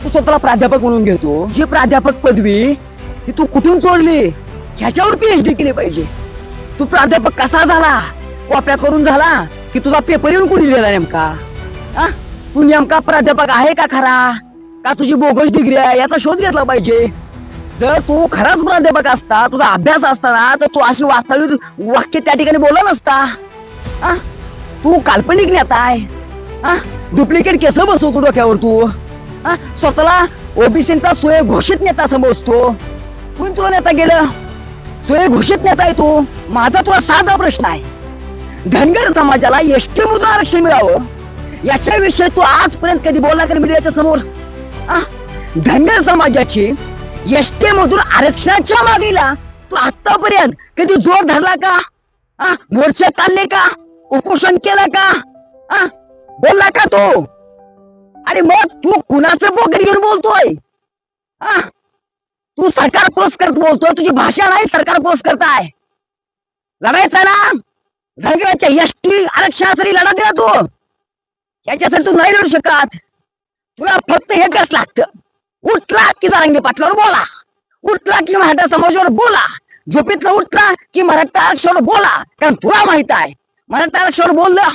तू स्वतःला प्राध्यापक म्हणून घेतो, जी प्राध्यापक पदवी ही तू कुठून तोडली ह्याच्यावर पीएचडी केली पाहिजे. तू प्राध्यापक कसा झाला, कॉप्या करून झाला की तुझा पेपर येऊन कुणी लिहिला नेमका? तू नेमका प्राध्यापक आहे का खरा, का तुझी बोगस डिग्री आहे याचा शोध घेतला पाहिजे. जर तू खराच प्राध्यापक असता, तुझा अभ्यास असताना, तर तू अशी वास्तविक वाक्य त्या ठिकाणी बोलला नसता. तू काल्पनिक नेता आहे. डुप्लिकेट केस बसवतो डोक्यावर तू. स्वतःला ओबीसीचा स्वयं घोषित नेता समजतो. कोण तुला नेता गेलं? स्वयं घोषित नेता आहे तू. माझा तुला साधा प्रश्न आहे, धनगर समाजाला एसटी मधून आरक्षण मिळावं याच्याविषयी तू आजपर्यंत कधी बोलला का मीडियाच्या समोर? धनगर समाजाची एसटी मधून आरक्षणाच्या मागणीला तू आतापर्यंत कधी जोर धरला का? मोर्चे काढले का? उपोषण केलं का? बोलला का तू? अरे मग तू कुणाचं बोकड घेऊन बोलतोय? तू सरकार पुरस्कृत बोलतोय, तुझी भाषा नाही सरकार पुरस्कृत आहे. लढायचं ना धनगराच्या एसटी आरक्षणासाठी लढा दिला तू, याच्यासाठी तू नाही लढू शकत. तुला फक्त एकच लागतं, उठला की जरांगे पाटलावर बोला, उठला की मराठा समाजावर बोला, झोपेतनं उठला की मराठा आरक्षणावर बोला. कारण तुला माहित आहे मराठा आरक्षणावर बोललं,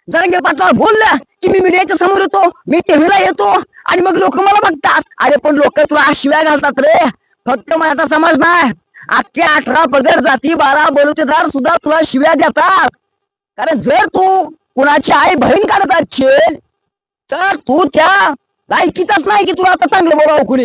जरांगे पाटलावर बोललं की मी मीडियाच्या समोर येतो, मी टीव्हीला येतो आणि मग लोक मला बघतात. अरे पण लोक तुला शिव्या घालतात रे. फक्त मराठा समाज नाही, अख्ख्या 18 पगड जाती 12 बलुतेदार सुद्धा तुला शिव्या देतात. कारण जर तू कुणाची आई बहीण काढत असशील तर तू त्या लायकीचाच नाही की तुला आता चांगलं बोलावं कुणी.